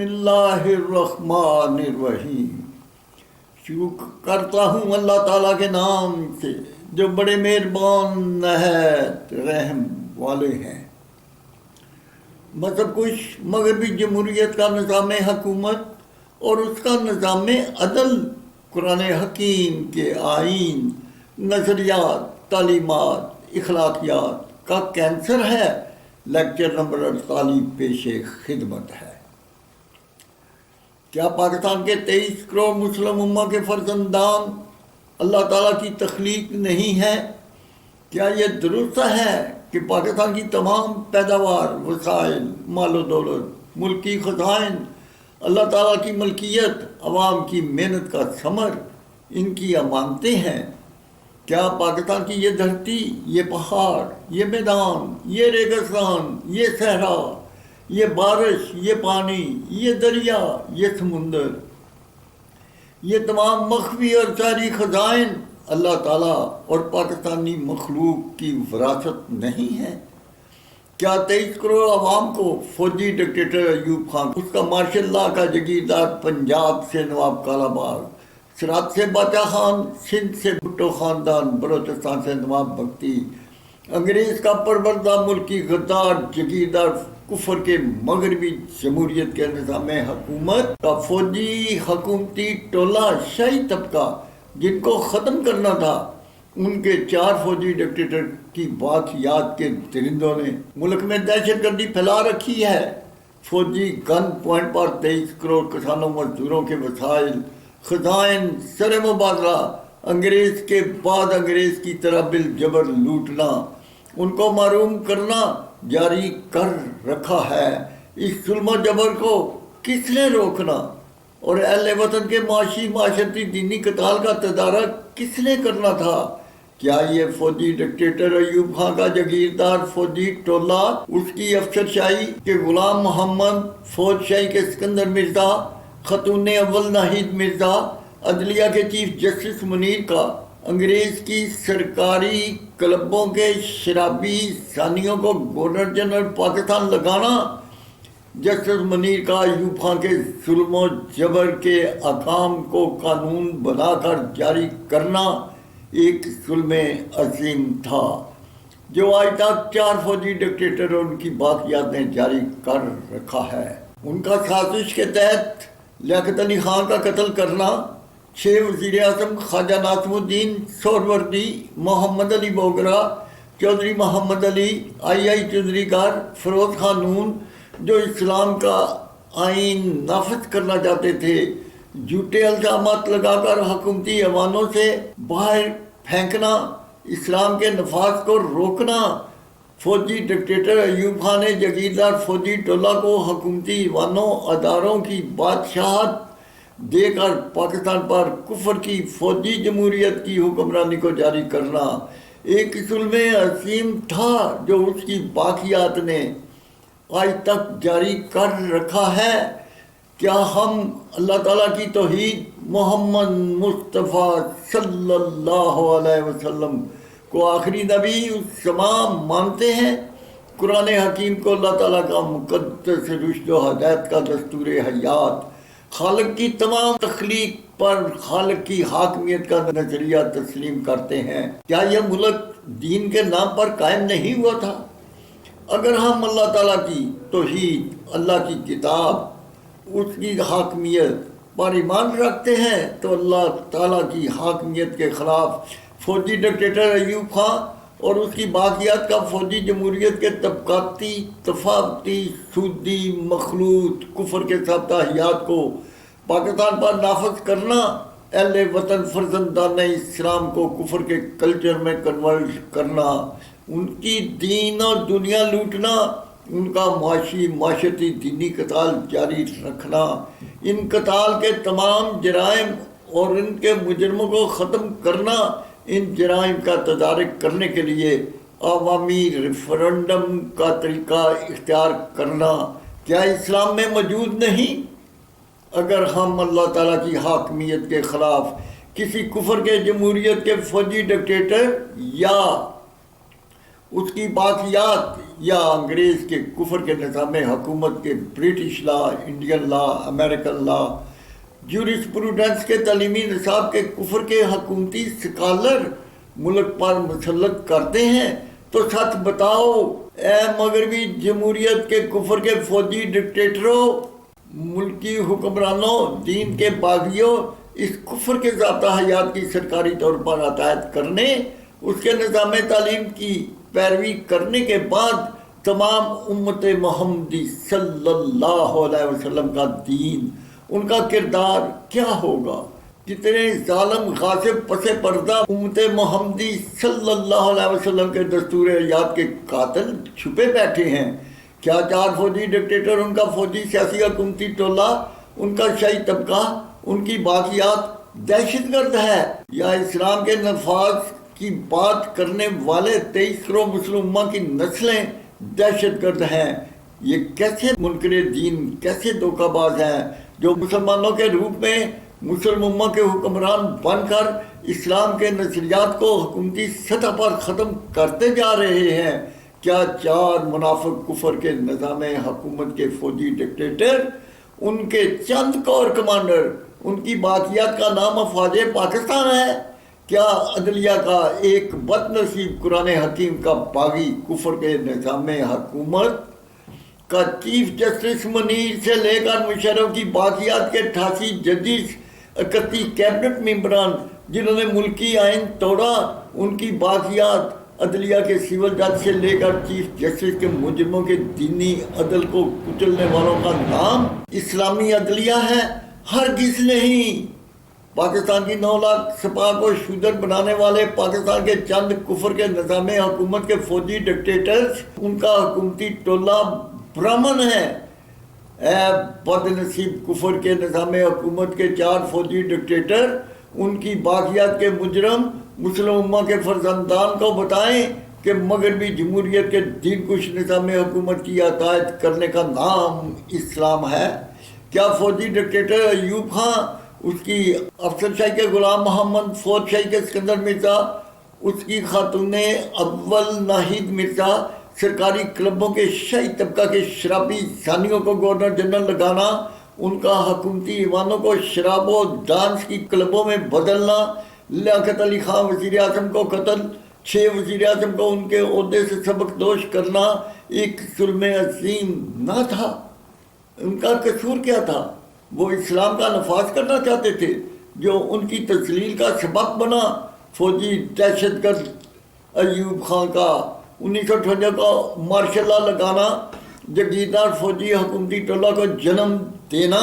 اللہ الرحمن الرحیم۔ شروع کرتا ہوں اللہ تعالیٰ کے نام سے جو بڑے مہربان نہایت رحم والے ہیں۔ مطلب کچھ مغربی جمہوریت کا نظام حکومت اور اس کا نظام عدل قرآن حکیم کے آئین، نظریات، تعلیمات، اخلاقیات کا کینسر ہے۔ لیکچر نمبر 48 پیش خدمت ہے۔ کیا پاکستان کے 23 کروڑ مسلم امہ کے فرزندان اللہ تعالیٰ کی تخلیق نہیں ہے؟ کیا یہ درست ہے کہ پاکستان کی تمام پیداوار، وسائل، مال و دولت، ملکی خزائن اللہ تعالیٰ کی ملکیت، عوام کی محنت کا ثمر، ان کی امانتیں ہیں؟ کیا پاکستان کی یہ دھرتی، یہ پہاڑ، یہ میدان، یہ ریگستان، یہ صحرا، یہ بارش، یہ پانی، یہ دریا، یہ سمندر، یہ تمام مخفی اور ظاہری خزائن اللہ تعالیٰ اور پاکستانی مخلوق کی وراثت نہیں ہے؟ کیا 23 کروڑ عوام کو فوجی ڈکٹیٹر ایوب خان، اس کا مارشل لا کا جگیردار پنجاب سے نواب کالا باغ، سرحد سے باچا خان، سندھ سے بھٹو خاندان، بلوچستان سے نواب بگٹی، انگریز کا پروردہ ملکی غدار جگیردار کفر کے مغربی جمہوریت کے نظام حکومت کا فوجی حکومتی ٹولہ شاہی طبقہ جن کو ختم کرنا تھا، ان کے 4 فوجی ڈکٹیٹر کی باقیات کے درندوں نے ملک میں دہشت گردی پھیلا رکھی ہے۔ فوجی گن پوائنٹ پر 23 کروڑ کسانوں مزدوروں کے وسائل، خزائن سر مبادلہ، انگریز کے بعد انگریز کی طرح بالجبر لوٹنا، ان کو محروم کرنا جاری کر رکھا ہے۔ اس ظلم و جبر کو کس نے روکنا اور اہل وطن کے معاشی، معاشرتی، دینی قتال کا تدارک کس نے کرنا تھا؟ کیا یہ فوجی ڈکٹیٹر ایوب خان کا جگیردار فوجی ٹولہ، اس کی افسر شاہی کے غلام محمد، فوج شاہی کے سکندر مرزا، خاتون اول ناہید مرزا، عدلیہ کے چیف جسٹس منیر کا، انگریز کی سرکاری کلبوں کے شرابی ثانیوں کو گورنر جنرل پاکستان لگانا، جسٹس منیر کا ایوب خان کے ظلم و جبر کے احکام کو قانون بنا کر جاری کرنا ایک ظلم عظیم تھا جو آج تک 4 فوجی ڈکٹیٹر اور ان کی باقیات نے جاری کر رکھا ہے۔ ان کا سازش کے تحت لیاقت علی خان کا قتل کرنا، 6 وزیر اعظم خواجہ ناصر الدین سہروردی، محمد علی بوگرا، چودھری محمد علی، آئی چودھری گر، فیروز خان نون جو اسلام کا آئین نافذ کرنا چاہتے تھے، جھوٹے الزامات لگا کر حکومتی ایوانوں سے باہر پھینکنا، اسلام کے نفاذ کو روکنا۔ فوجی ڈکٹیٹر ایوب خان نے جگیردار فوجی ٹولہ کو حکومتی ایوانوں، اداروں کی بادشاہت دے کر پاکستان پر کفر کی فوجی جمہوریت کی حکمرانی کو جاری کرنا ایک ظلم عظیم تھا جو اس کی باقیات نے آج تک جاری کر رکھا ہے۔ کیا ہم اللہ تعالیٰ کی توحید، محمد مصطفیٰ صلی اللہ علیہ وسلم کو آخری نبی الزمان مانتے ہیں؟ قرآن حکیم کو اللہ تعالیٰ کا مقدس رشد و ہدایت کا دستور حیات، خالق کی تمام تخلیق پر خالق کی حاکمیت کا نظریہ تسلیم کرتے ہیں؟ کیا یہ ملک دین کے نام پر قائم نہیں ہوا تھا؟ اگر ہم اللہ تعالیٰ کی توحید، اللہ کی کتاب، اس کی حاکمیت پر ایمان رکھتے ہیں تو اللہ تعالیٰ کی حاکمیت کے خلاف فوجی ڈکٹیٹر ایوب خان اور اس کی باقیات کا فوجی جمہوریت کے طبقاتی، تفاوتی، سودی، مخلوط کفر کے صابطیات کو پاکستان پر نافذ کرنا، اہل وطن فرزندان اسلام کو کفر کے کلچر میں کنورٹ کرنا، ان کی دین اور دنیا لوٹنا، ان کا معاشی، معاشرتی، دینی قتال جاری رکھنا، ان قتال کے تمام جرائم اور ان کے مجرموں کو ختم کرنا، ان جرائم کا تدارک کرنے کے لیے عوامی ریفرنڈم کا طریقہ اختیار کرنا کیا اسلام میں موجود نہیں؟ اگر ہم اللہ تعالیٰ کی حاکمیت کے خلاف کسی کفر کے جمہوریت کے فوجی ڈکٹیٹر یا اس کی باقیات یا انگریز کے کفر کے نظام حکومت کے British law, Indian law, American لا، جورس پروڈنس کے تعلیمی نصاب کے کفر کے حکومتی سکالر ملک پر مسلط کرتے ہیں تو سچ بتاؤ اے مغربی جمہوریت کے کفر کے فوجی ڈکٹیٹروں، ملکی حکمرانوں، دین کے باغیوں، اس کفر کے ذات حیات کی سرکاری طور پر عطایت کرنے، اس کے نظام تعلیم کی پیروی کرنے کے بعد تمام امت محمدی صلی اللہ علیہ وسلم کا دین، ان کا کردار کیا ہوگا؟ کتنے ظالم غاصب پس پردہ امت محمدی صلی اللہ علیہ وسلم کے دستور حیات کے قاتل چھپے بیٹھے ہیں۔ کیا 4 فوجی ڈکٹیٹر، ان کا فوجی سیاسی حکومتی ٹولہ، ان کا شاہی طبقہ، ان کی باقیات دہشت گرد ہے، یا اسلام کے نفاذ کی بات کرنے والے 23 کروڑ مسلم امہ کی نسلیں دہشت گرد ہیں؟ یہ کیسے منکر دین، کیسے دھوکہ باز ہیں جو مسلمانوں کے روپ میں مسلم امہ کے حکمران بن کر اسلام کے نظریات کو حکومتی سطح پر ختم کرتے جا رہے ہیں؟ کیا 4 منافق کفر کے نظام حکومت کے فوجی ڈکٹیٹر، ان کے چند کور کمانڈر، ان کی باقیات کا نام افواج پاکستان ہے؟ کیا عدلیہ کا ایک بد نصیب قرآن حکیم کا باغی کفر کے نظام حکومت کا چیف جسٹس منیر سے لے کر مشرف کی باقیات کے 88 ججز، 31 کیبنٹ ممبران جنہوں نے ملکی آئین توڑا، ان کی باقیات عدلیہ کے سول جج سے لے کر چیف جسٹس کے مجرموں کے دینی عدل کو کچلنے والوں کا نام اسلامی عدلیہ ہے؟ ہرگز نہیں۔ پاکستان کی 9 لاکھ سپاہ کو شودر بنانے والے پاکستان کے چند کفر کے نظام حکومت کے فوجی ڈکٹیٹرز، ان کا حکومتی ٹولہ برہمن ہے۔ اے بد نصیب کفر کے نظام حکومت کے 4 فوجی ڈکٹیٹر، ان کی باقیات کے مجرم مسلم امہ کے فرزندان کو بتائیں کہ مغربی جمہوریت کے دین کش نظام حکومت کی عطایت کرنے کا نام اسلام ہے؟ کیا فوجی ڈکٹیٹر ایوب خان، اس کی افسر شاہی کے غلام محمد، فوج شاہی کے اسکندر مرزا، اس کی خاتون اول ناہید مرزا، سرکاری کلبوں کے شاہی طبقہ کے شرابی زانیوں کو گورنر جنرل لگانا، ان کا حکومتی ایوانوں کو شراب و ڈانس کی کلبوں میں بدلنا، لیاقت علی خان وزیر اعظم کو قتل، 6 وزیر اعظم کو ان کے عہدے سے سبق دوش کرنا ایک ظلم عظیم نہ تھا؟ ان کا قصور کیا تھا؟ وہ اسلام کا نفاذ کرنا چاہتے تھے جو ان کی تذلیل کا سبب بنا۔ فوجی دہشت گرد ایوب خان کا 1958 کو مارشل لا لگانا، جگیردار فوجی حکومتی ٹولہ کو جنم دینا،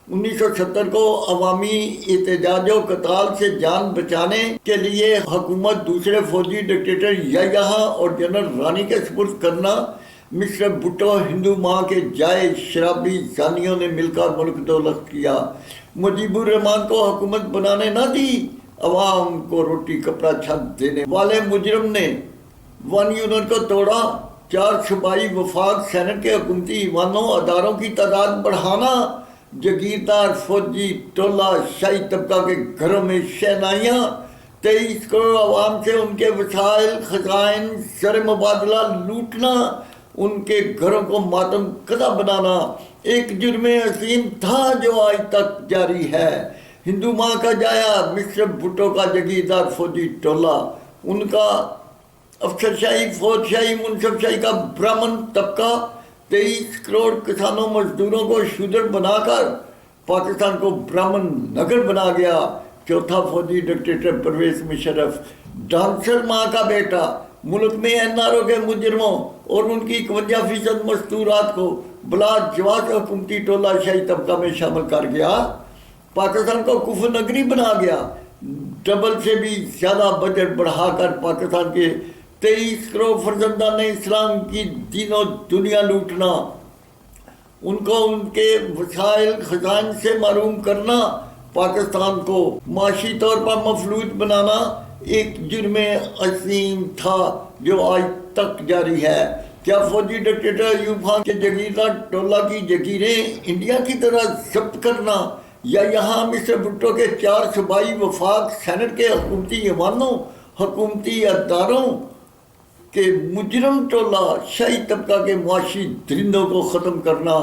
1970 کو عوامی احتجاج و قتال سے جان بچانے کے لیے حکومت دوسرے فوجی ڈکٹیٹر یحییٰ اور جنرل رانی کے سپرد کرنا، مسٹر بھٹو ہندو ماں کے جائے شرابی زانیوں نے مل کر ملک دولت کیا، مجیب الرحمان کو حکومت بنانے نہ دی، عوام کو روٹی کپڑا چھت دینے والے مجرم نے 1 یونین کو توڑا، 4 صوبائی وفاق سینٹ کے حکومتی ایوانوں اداروں کی تعداد بڑھانا، جگیردار فوجی ٹولہ شاہی طبقہ کے گھروں میں شہنائیاں، 23 کروڑ عوام سے ان کے وسائل خزائن زر مبادلہ لوٹنا، ان کے گھروں کو ماتم کدہ بنانا ایک جرم عظیم تھا جو آج تک جاری ہے۔ ہندو ماں کا جایا مسٹر بھٹو کا جگیردار فوجی ٹولہ، ان کا افسر شاہی، فوج شاہی، منصف شاہی کا برہمن طبقہ 23 کروڑ کسانوں مزدوروں کو شودر بنا کر پاکستان کو برہمن نگر بنا گیا۔ چوتھا فوجی ڈکٹیٹر پرویز مشرف، ڈانسر ماں کا بیٹا، ملک میں این آر او کے مجرموں اور ان کی 51% مستورات کو بلا جواز حکومتی ٹولہ شاہی طبقہ میں شامل کر گیا، پاکستان کو کفر نگری بنا گیا، ڈبل سے بھی زیادہ بجٹ بڑھا کر پاکستان کے 23 کروڑ فرزندان اسلام کی دین و دنیا لوٹنا، ان کو ان کے وسائل خزائن سے محروم کرنا، پاکستان کو معاشی طور پر مفلوج بنانا ایک جرم عظیم تھا جو آج تک جاری ہے۔ کیا فوجی ڈکٹیٹر ایوب خان کے جگیردار ٹولہ کی جگیریں انڈیا کی طرح ضبط کرنا، یا یہاں مسٹر بھٹو کے 4 صوبائی وفاق سینٹ کے حکومتی ایوانوں، حکومتی اداروں کہ مجرم ٹولہ شاہی طبقہ کے معاشی درندوں کو ختم کرنا،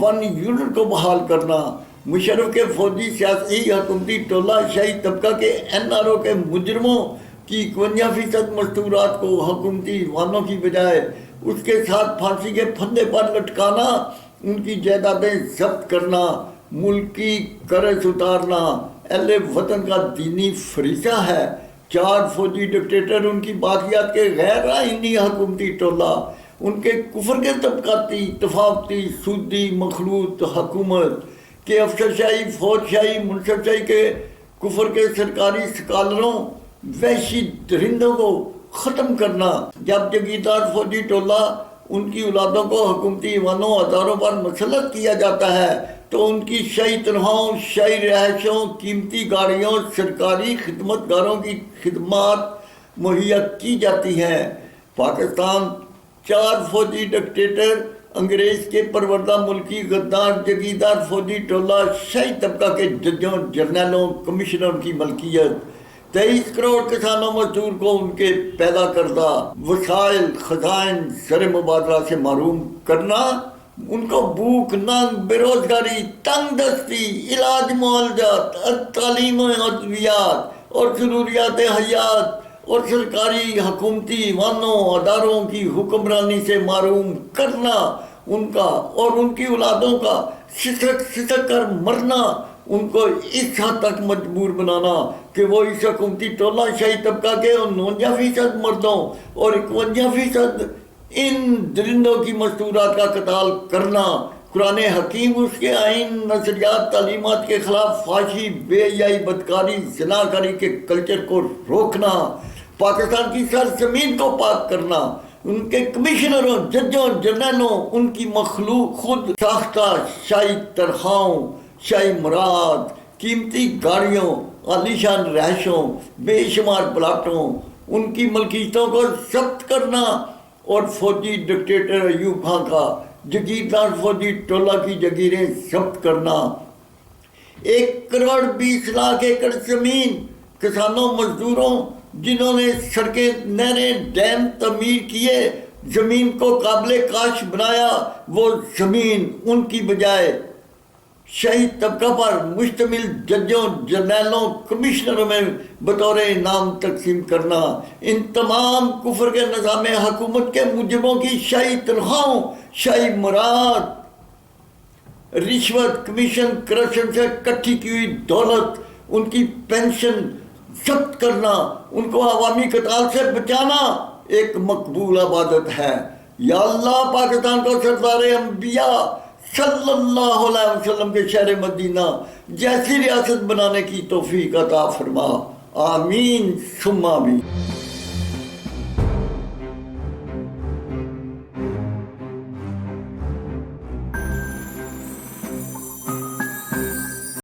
1 یونٹ کو بحال کرنا، مشرف کے فوجی سیاسی حکومتی ٹولہ شاہی طبقہ کے NRO کے مجرموں کی 51% مستورات کو حکومتی وانوں کی بجائے اس کے ساتھ پھانسی کے پھندے پر لٹکانا، ان کی جائیدادیں ضبط کرنا، ملکی قرض اتارنا اہل وطن کا دینی فریضہ ہے۔ 4 فوجی ڈکٹیٹر، ان کی باقیات کے غیر آئینی حکومتی ٹولہ، ان کے کفر کے طبقاتی، تفاوتی، سودی مخلوط حکومت کے افسرشاہی، فوج شاہی، منصب شاہی کے کفر کے سرکاری سکالروں، وحشی درندوں کو ختم کرنا۔ جب جگیردار فوجی ٹولہ ان کی اولادوں کو حکومتی ایوانوں، اداروں پر مسلط کیا جاتا ہے تو ان کی شاہی تنخواہوں، شاہی رہائشوں، قیمتی گاڑیوں، سرکاری خدمت گاروں کی خدمات مہیا کی جاتی ہیں۔ پاکستان 4 فوجی ڈکٹیٹر، انگریز کے پروردہ ملکی غدار جگیردار فوجی ٹولہ شاہی طبقہ کے ججوں، جرنیلوں، کمشنروں کی ملکیت، 23 کروڑ کسانوں مزدور کو ان کے پیدا کردہ وسائل، خزائن، زر مبادلہ سے محروم کرنا، ان کو بھوک، ننگ، بے روزگاری، تنگ دستی، علاج معالجات، تعلیم و ادویات اور ضروریات حیات اور سرکاری حکومتی وانوں، اداروں کی حکمرانی سے محروم کرنا، ان کا اور ان کی اولادوں کا سسک کر مرنا، ان کو اس حد تک مجبور بنانا کہ وہ اس حکومتی ٹولہ شاہی طبقہ کے 49% مردوں اور 51% ان درندوں کی مستورات کا قتال کرنا، قرآن حکیم، اس کے آئین، نظریات، تعلیمات کے خلاف فحاشی، بے حیائی، بدکاری، زناکاری کے کلچر کو روکنا، پاکستان کی سرزمین کو پاک کرنا، ان کے کمشنروں، ججوں، جرنیلوں، ان کی مخلوق خود ساختہ شاہی تنخواہوں، شاہی مراد، قیمتی گاڑیوں، عالیشان رہائشوں، بے شمار پلاٹوں، ان کی ملکیتوں کو ضبط کرنا اور فوجی ڈکٹیٹر ایوب خان کا جگیردار فوجی ٹولہ کی جگیریں ضبط کرنا۔ 1 کروڑ 20 لاکھ ایکڑ زمین کسانوں، مزدوروں، جنہوں نے سڑکیں، نہریں، ڈیم تعمیر کیے، زمین کو قابل کاشت بنایا، وہ زمین ان کی بجائے شاہی طبقہ پر مشتمل ججوں، جرنیلوں، کمشنروں میں بطور انعام تقسیم کرنا، ان تمام کفر کے نظام حکومت کے مجرموں کی شاہی تنخواہوں، شاہی مراد، رشوت، کمیشن، کرپشن سے اکٹھی کی ہوئی دولت، ان کی پینشن ضبط کرنا، ان کو عوامی قتال سے بچانا ایک مقبول عبادت ہے۔ یا اللہ، پاکستان کو سردار انبیاء صلی اللہ علیہ وسلم کے شہر مدینہ جیسی ریاست بنانے کی توفیق عطا فرما، آمین ثم آمین۔